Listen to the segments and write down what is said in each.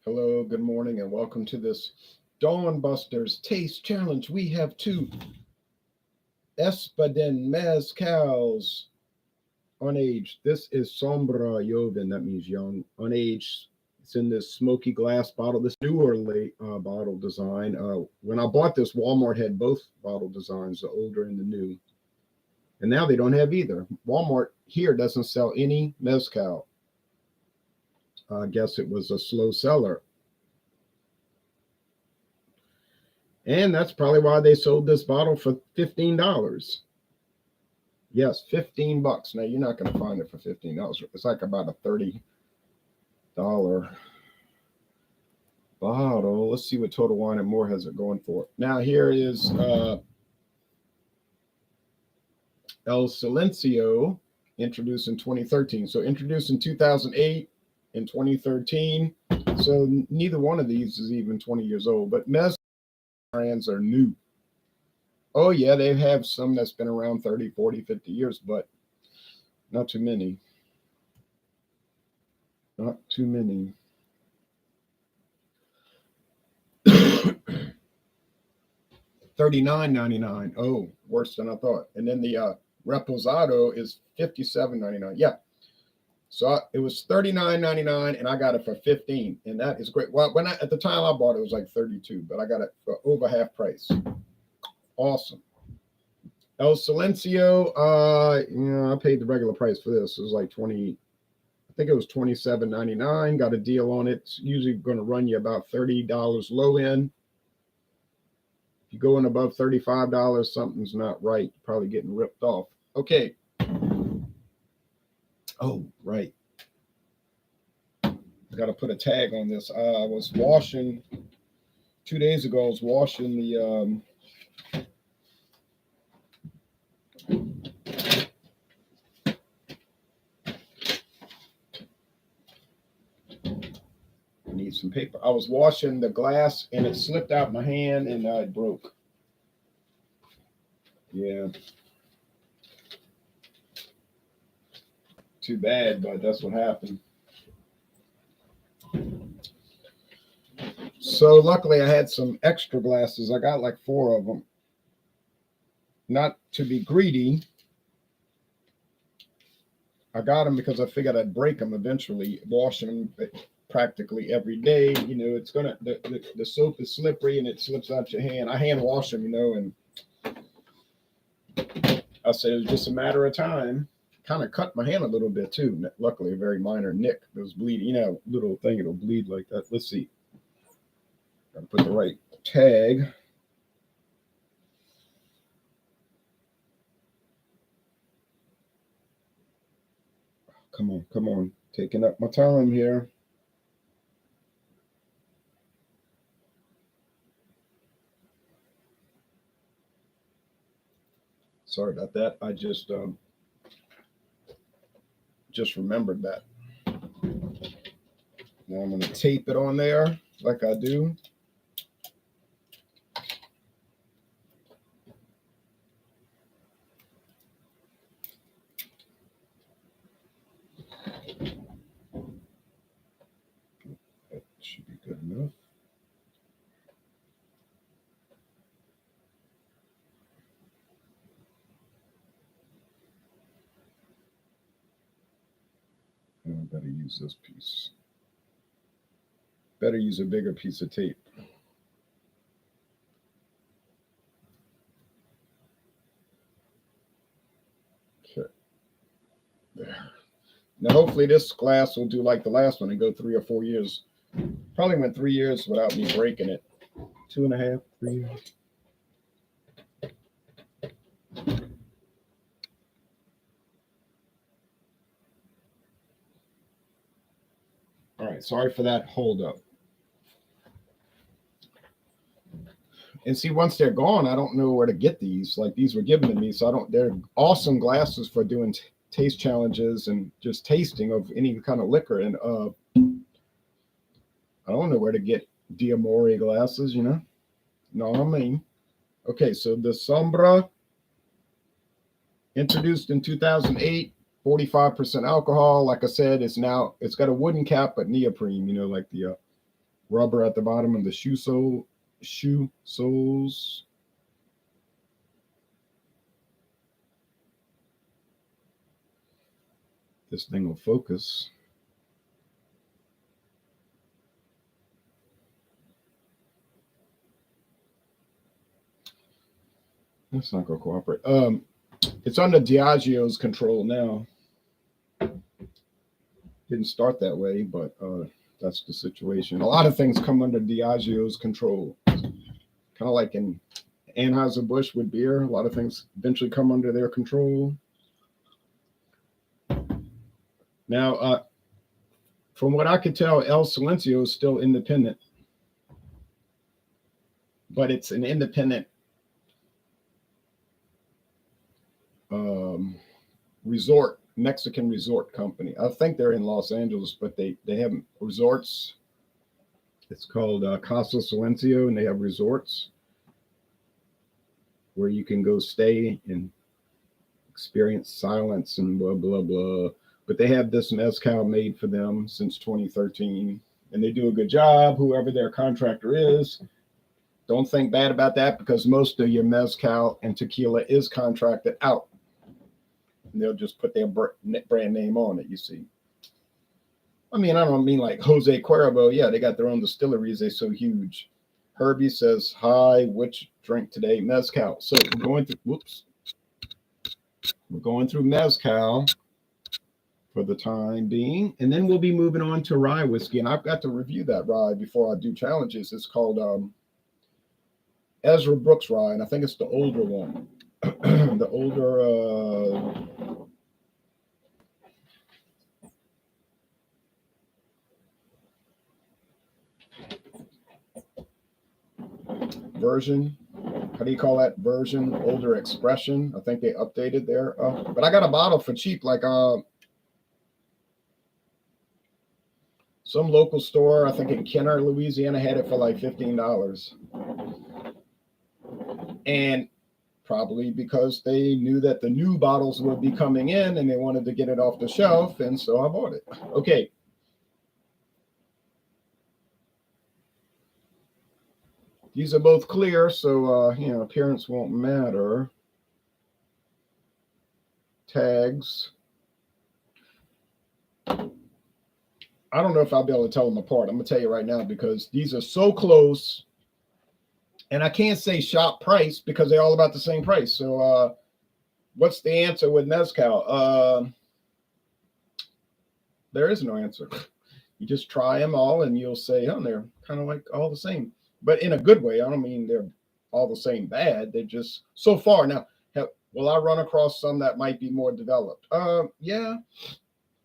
Hello, good morning, and welcome to this Dawn Busters Taste Challenge. We have two Espadín mezcals, unaged. This is Sombra Joven, that means young, unaged. It's in this smoky glass bottle, this newer bottle design. When I bought this, Walmart had both bottle designs, the older and the new. And now they don't have either. Walmart here doesn't sell any mezcal. I guess it was a slow seller. And that's probably why they sold this bottle for $15. Yes, $15. Now you're not going to find it for $15. It's like about a $30 bottle. Let's see what Total Wine and More has it going for. Now here is El Silencio, introduced in 2013. So introduced in 2008 and 2013. So neither one of these is even 20 years old. But Mez brands are new. Oh yeah, they have some that's been around 30, 40, 50 years, but not too many. Not too many. $39.99. Oh, worse than I thought. And then the Reposado is $57.99. Yeah. So it was $39.99 and I got it for $15. And that is great. Well, at the time I bought it was like $32, but I got it for over half price. Awesome. El Silencio, I paid the regular price for this. It was like I think it was $27.99. Got a deal on it. It's usually going to run you about $30 low end. If you go in above $35, something's not right. You're probably getting ripped off. Okay. Oh, right. I got to put a tag on this. I was washing 2 days ago. I was washing the I need some paper. I was washing the glass and it slipped out my hand and it broke. Yeah. Too bad, but that's what happened. So luckily I had some extra glasses. I got like 4 of them. Not to be greedy. I got them because I figured I'd break them eventually, washing them practically every day. It's gonna the soap is slippery and it slips out your hand. I hand wash them, and I said it was just a matter of time. Kind of cut my hand a little bit too. Luckily, a very minor nick. It was bleeding. Little thing, it'll bleed like that. Let's see. Gotta put the right tag. Come on. Taking up my time here. Sorry about that. I just remembered that. Now I'm going to tape it on there like I do. That should be good enough. I better use this piece. Better use a bigger piece of tape. Okay. There. Now, hopefully this glass will do like the last one and go 3 or 4 years. Probably went 3 years without me breaking it. 2.5, 3 years. All right, sorry for that hold up. And see, once they're gone, I don't know where to get these. Like these were given to me, so they're awesome glasses for doing taste challenges and just tasting of any kind of liquor. And I don't know where to get Diamore glasses, No, I mean. Okay, so the Sombra, introduced in 2008, 45% alcohol. Like I said, it's got a wooden cap, but neoprene, like the rubber at the bottom of the shoe soles. This thing will focus. That's not going to cooperate. It's under Diageo's control now. Didn't start that way, but that's the situation. A lot of things come under Diageo's control. Kind of like in Anheuser-Busch with beer, a lot of things eventually come under their control. Now, from what I could tell, El Silencio is still independent, but it's an independent Mexican resort company. I think they're in Los Angeles, but they have resorts. It's called Casa Silencio, and they have resorts where you can go stay and experience silence and blah, blah, blah. But they have this mezcal made for them since 2013, and they do a good job, whoever their contractor is. Don't think bad about that, because most of your mezcal and tequila is contracted out. And they'll just put their brand name on it, you see. I mean, I don't mean like Jose Cuervo. Yeah, they got their own distilleries. They're so huge. Herbie says, hi, which drink today? Mezcal. So we're going through mezcal for the time being. And then we'll be moving on to rye whiskey. And I've got to review that rye before I do challenges. It's called Ezra Brooks rye, and I think it's the older one. The older version. How do you call that version? Older expression. I think they updated there. But I got a bottle for cheap, like some local store, I think in Kenner, Louisiana, had it for like $15. And probably because they knew that the new bottles would be coming in and they wanted to get it off the shelf, and so I bought it. Okay. These are both clear, so appearance won't matter. Tags. I don't know if I'll be able to tell them apart. I'm going to tell you right now, because these are so close. And I can't say shop price because they're all about the same price. So what's the answer with mezcal? There is no answer. You just try them all and you'll say, oh, they're kind of like all the same. But in a good way. I don't mean they're all the same bad. They're just so far. Now, will I run across some that might be more developed? Yeah.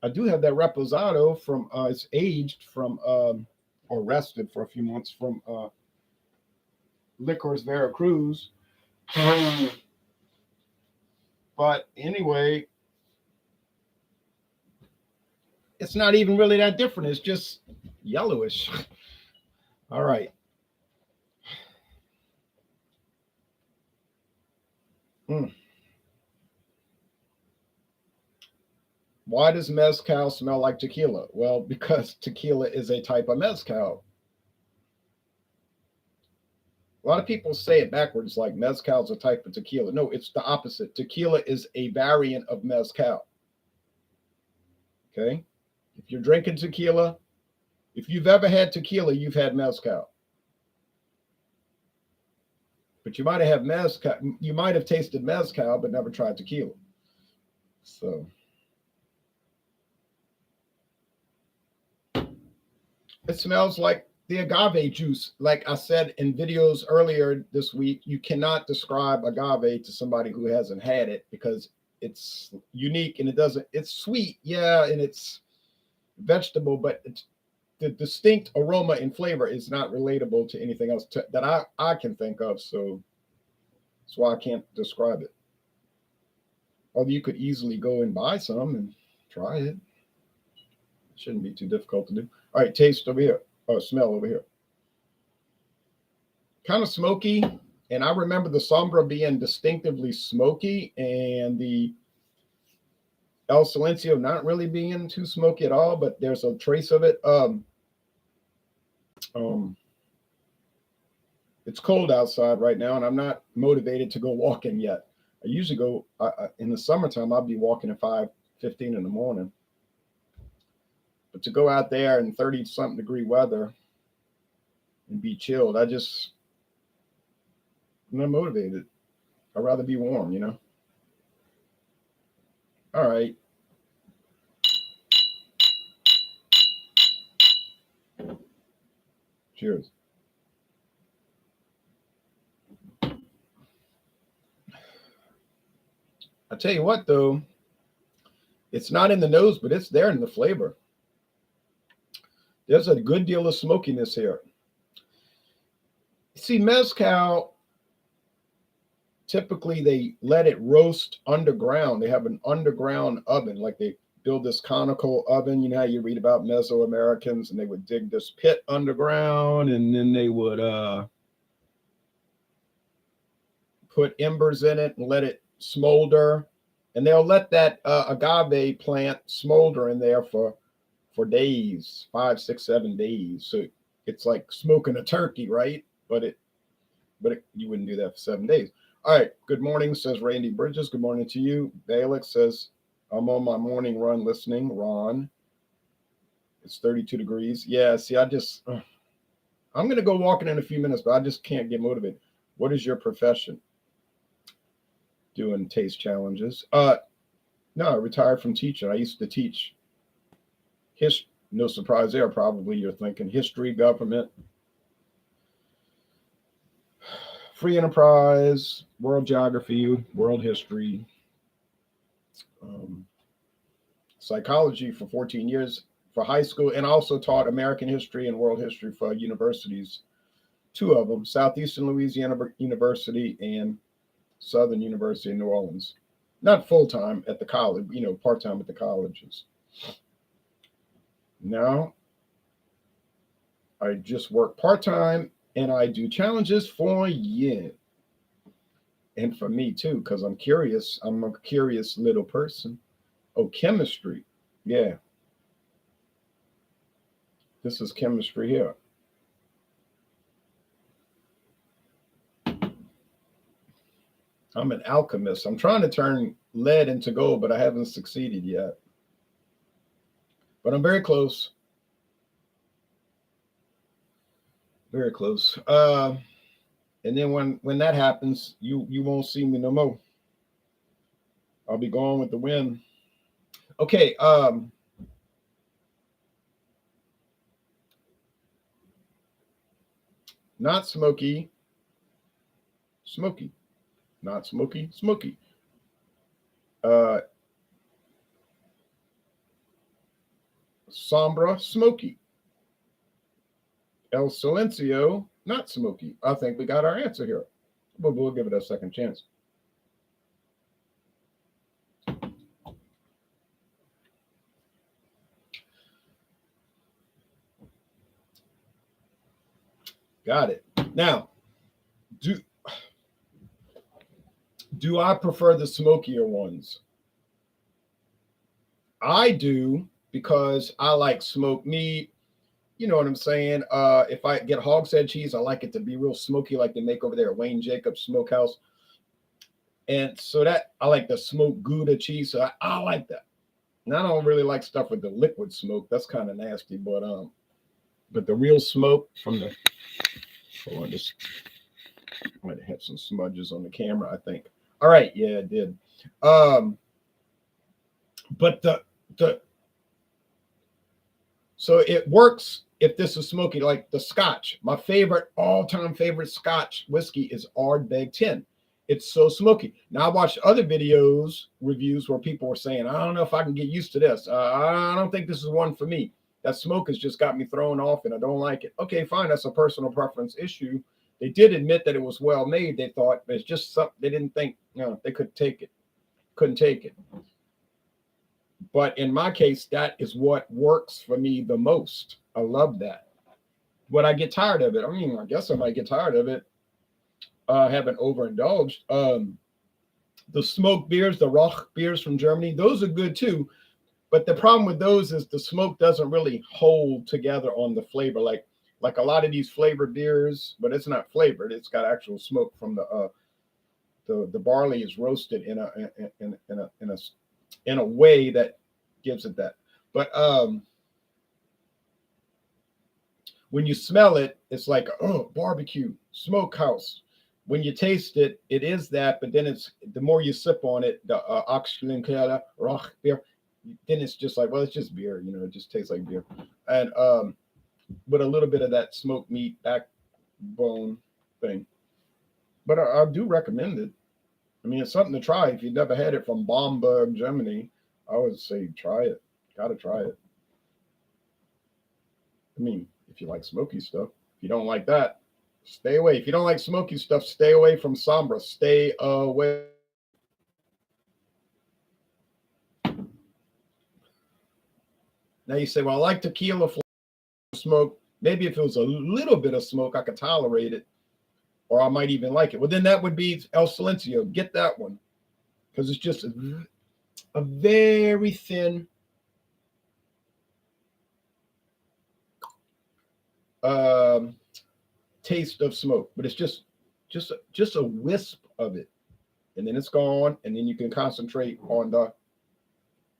I do have that Reposado from, it's aged from, or rested for a few months from Licorice Veracruz. But anyway, it's not even really that different. It's just yellowish. All right. Why does mezcal smell like tequila? Well, because tequila is a type of mezcal. A lot of people say it backwards, like mezcal is a type of tequila. No, it's the opposite. Tequila is a variant of mezcal. Okay? If you're drinking tequila, if you've ever had tequila, you've had mezcal. But you might have mezcal, you might have tasted mezcal, but never tried tequila. So it smells like the agave juice. Like I said in videos earlier this week, you cannot describe agave to somebody who hasn't had it, because it's unique and it's sweet, yeah, and it's vegetable, but the distinct aroma and flavor is not relatable to anything else that I can think of. So that's why I can't describe it. Although you could easily go and buy some and try it. It shouldn't be too difficult to do. All right, taste over here. Oh, smell over here. Kind of smoky. And I remember the Sombra being distinctively smoky, and the El Silencio not really being too smoky at all, but there's a trace of it. It's cold outside right now, and I'm not motivated to go walking yet. I usually go in the summertime. I'll be walking at 5:15 in the morning, but to go out there in 30 something degree weather and be chilled, I'm not motivated. I'd rather be warm, you know. All right. Cheers. I tell you what, though, it's not in the nose, but it's there in the flavor. There's a good deal of smokiness here. See, mezcal, typically they let it roast underground. They have an underground oven, like they build this conical oven. You know how you read about Mesoamericans, and they would dig this pit underground, and then they would put embers in it and let it smolder. And they'll let that agave plant smolder in there for days, 5, 6, 7 days. So it's like smoking a turkey, right? But you wouldn't do that for 7 days. All right. Good morning, says Randy Bridges. Good morning to you. Balak says, I'm on my morning run listening. Ron, it's 32 degrees. Yeah, see, I'm going to go walking in a few minutes, but I just can't get motivated. What is your profession? Doing taste challenges. No, I retired from teaching. I used to teach history. No surprise there. Probably you're thinking history, government, free enterprise, world geography, world history, psychology for 14 years for high school, and also taught American history and world history for universities, 2 of them, Southeastern Louisiana University and Southern University in New Orleans. Not full-time at the college, part-time at the colleges. Now, I just work part-time, and I do challenges for you. And for me, too, because I'm curious. I'm a curious little person. Oh, chemistry. Yeah. This is chemistry here. I'm an alchemist. I'm trying to turn lead into gold, but I haven't succeeded yet. But I'm very close. Very close. And then when that happens, you won't see me no more. I'll be gone with the wind. Okay. Not smoky. Smoky. Not smoky. Smoky. Sombra, smoky. El Silencio, not smoky. I think we got our answer here, but we'll give it a second chance. Got it. Now, do I prefer the smokier ones? I do, because I like smoked meat. You know what I'm saying? If I get hog's head cheese, I like it to be real smoky, like they make over there at Wayne Jacobs Smokehouse. And so that I like the smoked Gouda cheese. So I like that. And I don't really like stuff with the liquid smoke. That's kind of nasty. But the real smoke from the, hold on, just might have had some smudges on the camera, I think. All right, yeah, it did. But so it works if this is smoky, like the Scotch. My all-time favorite Scotch whiskey is Ardbeg 10. It's so smoky. Now, I watched other reviews where people were saying, I don't know if I can get used to this. I don't think this is one for me. That smoke has just got me thrown off and I don't like it. Okay, fine. That's a personal preference issue. They did admit that it was well made, they thought, but it's just something they didn't think, they couldn't take it. But in my case, that is what works for me the most. I love that. Would I get tired of it? I guess I might get tired of it. Haven't overindulged. The smoked beers, the Rauch beers from Germany, those are good too. But the problem with those is the smoke doesn't really hold together on the flavor. Like like a lot of these flavored beers, but it's not flavored. It's got actual smoke from the barley is roasted in a way that gives it that. But when you smell it, it's like, oh, barbecue, smokehouse. When you taste it, it is that, but then it's the more you sip on it, the Roch beer, then it's just like, well, it's just beer, it just tastes like beer. And with a little bit of that smoked meat backbone thing. But I do recommend it. I mean, it's something to try. If you've never had it from Bamberg, Germany, I would say try it. Gotta try it. I mean, if you like smoky stuff. If you don't like that, stay away. If you don't like smoky stuff, stay away from Sombra. Stay away. Now you say, well, I like tequila smoke. Maybe if it was a little bit of smoke, I could tolerate it. Or I might even like it. Well, then that would be El Silencio. Get that one. Because it's just a very thin taste of smoke. But it's just a wisp of it. And then it's gone. And then you can concentrate on the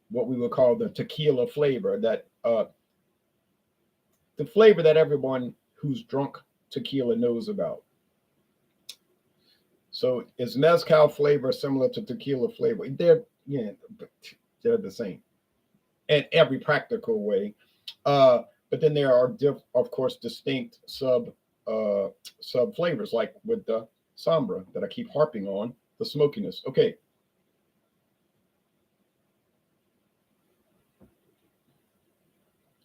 what we would call the tequila flavor, that the flavor that everyone who's drunk tequila knows about. So is mezcal flavor similar to tequila flavor? They're the same in every practical way. But then there are of course distinct sub flavors, like with the Sombra that I keep harping on, the smokiness. Okay.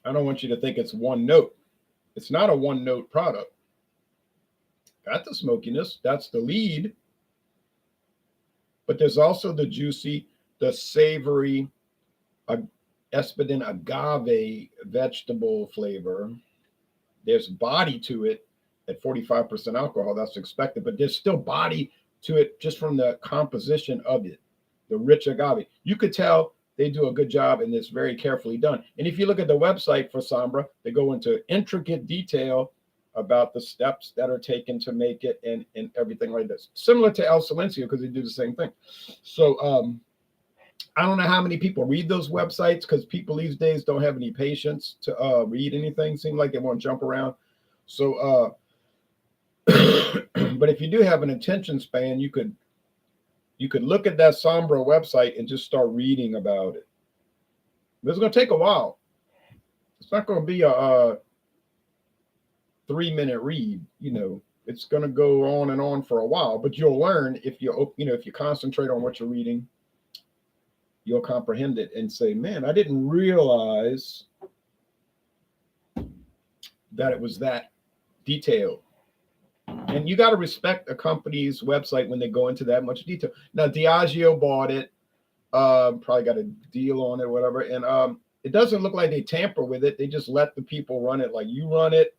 I don't want you to think it's one note. It's not a one note product. Got the smokiness, that's the lead. But there's also the juicy, the savory, Espadín agave vegetable flavor. There's body to it at 45% alcohol. That's expected, but there's still body to it just from the composition of it, the rich agave. You could tell they do a good job, and it's very carefully done. And if you look at the website for Sombra, they go into intricate detail about the steps that are taken to make it and everything like this. Similar to El Silencio, because they do the same thing. So I don't know how many people read those websites, because people these days don't have any patience to read anything. Seem like they want to jump around. So, but if you do have an attention span, you could look at that Sombra website and just start reading about it. But it's going to take a while. It's not going to be a 3-minute read. It's going to go on and on for a while, but you'll learn if you concentrate on what you're reading. You'll comprehend it and say, man, I didn't realize that it was that detailed. And you got to respect a company's website when they go into that much detail. Now, Diageo bought it, probably got a deal on it or whatever. And it doesn't look like they tamper with it. They just let the people run it like you run it.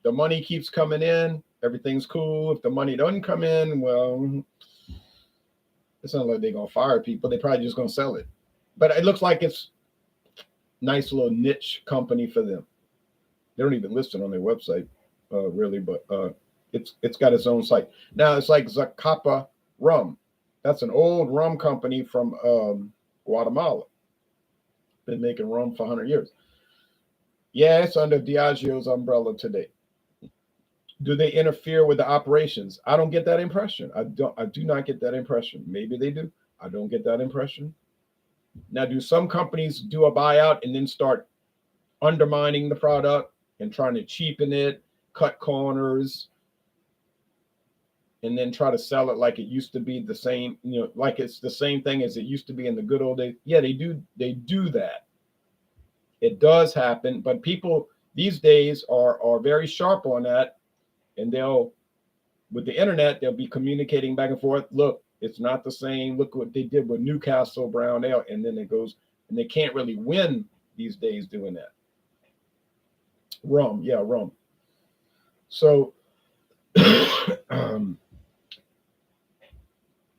The money keeps coming in. Everything's cool. If the money doesn't come in, well, it's not like they're going to fire people. They're probably just going to sell it. But it looks like it's nice little niche company for them. They don't even list it on their website, really, but it's got its own site. Now, it's like Zacapa Rum. That's an old rum company from Guatemala. Been making rum for 100 years. Yeah, it's under Diageo's umbrella today. Do they interfere with the operations? I don't get that impression. I do not get that impression. Maybe they do. I don't get that impression. Now, do some companies do a buyout and then start undermining the product and trying to cheapen it, cut corners, and then try to sell it like it used to be the same, like it's the same thing as it used to be in the good old days? Yeah, they do that. It does happen, but people these days are very sharp on that. And with the internet, they'll be communicating back and forth. Look, it's not the same. Look what they did with Newcastle Brown Ale. And then it goes, and they can't really win these days doing that. Rum. Yeah, rum. So,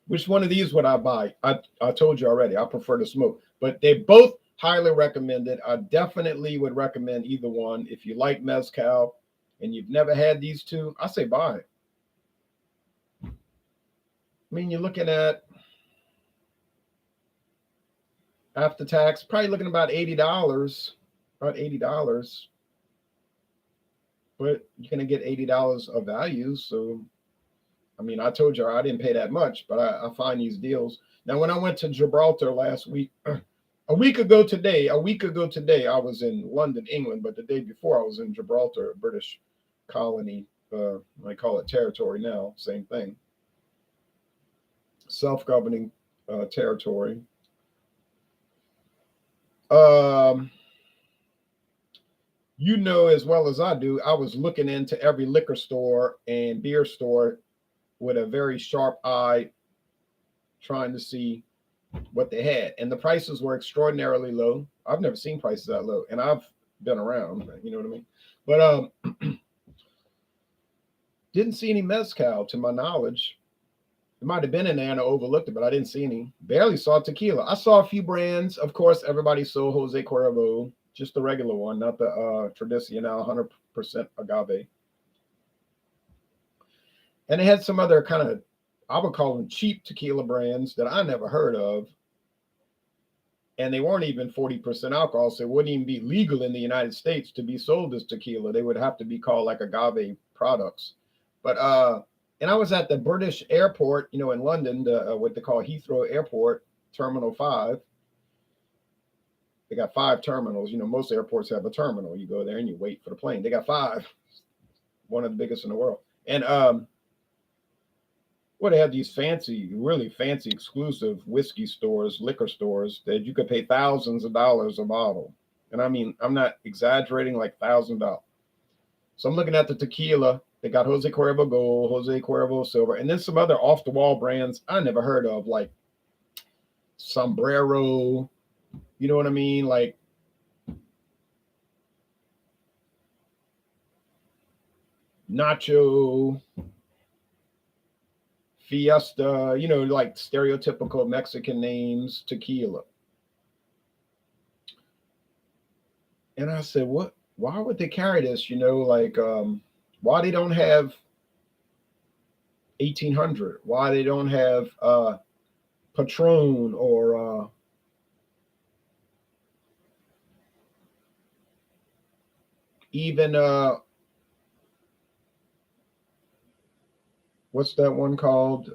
which one of these would I buy? I told you already, I prefer to smoke. But they both Highly recommended. I definitely would recommend either one. If you like mezcal and you've never had these two, I say buy it. I mean, you're looking at after tax, probably looking about $80, about $80. But you're gonna get $80 of value. So, I mean, I told you I didn't pay that much, but I find these deals. Now, when I went to Gibraltar last week, a week ago today, I was in London, England, but the day before I was in Gibraltar, a British colony. I call it territory now, same thing. Self-governing territory. Um, you know as well as I do, I was looking into every liquor store and beer store with a very sharp eye, trying to see what they had. And the prices were extraordinarily low. I've never seen prices that low, and I've been around, you know what I mean? But didn't see any mezcal to my knowledge. It might have been in there and I overlooked it, but I didn't see any. Barely saw tequila. I saw a few brands. Of course, everybody saw Jose Cuervo, just the regular one, not the traditional 100% agave. And they had some other kind of, I would call them cheap tequila brands that I never heard of. And they weren't even 40% alcohol, so it wouldn't even be legal in the United States to be sold as tequila. They would have to be called like agave products. But and I was at the British airport, you know, in London, the what they call Heathrow Airport, Terminal 5. They got 5 terminals. You know, most airports have a terminal. You go there and you wait for the plane. They got 5, one of the biggest in the world. And well, they have these fancy, really fancy, exclusive whiskey stores, liquor stores that you could pay thousands of dollars a bottle. And I mean, I'm not exaggerating, like $1,000. So I'm looking at the tequila. They got Jose Cuervo Gold, Jose Cuervo Silver, and then some other off the wall brands I never heard of, like Sombrero. You know what I mean? Like Nacho, Fiesta, you know, like stereotypical Mexican names, tequila. And I said, what? Why would they carry this? You know, like why they don't have 1800? Why they don't have Patron or even what's that one called?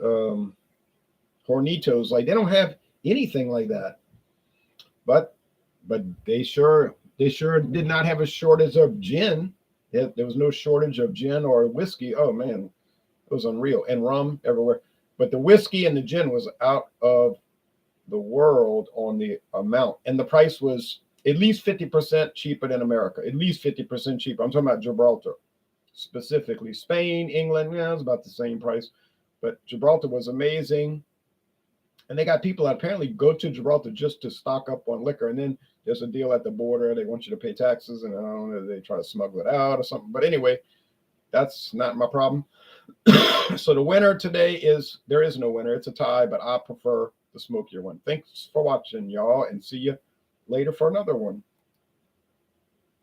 Hornitos. Like they don't have anything like that. But they sure did not have a shortage of gin. There was no shortage of gin or whiskey. Oh man, it was unreal. And rum everywhere. But the whiskey and the gin was out of the world on the amount. And the price was at least 50% cheaper than America. At least 50% cheaper. I'm talking about Gibraltar specifically. Spain, England, yeah, it was about the same price. But Gibraltar was amazing. And they got people that apparently go to Gibraltar just to stock up on liquor. And then there's a deal at the border. They want you to pay taxes. And I don't know, they try to smuggle it out or something. But anyway, that's not my problem. So the winner today there is no winner. It's a tie, but I prefer the smokier one. Thanks for watching, y'all, and see you later for another one.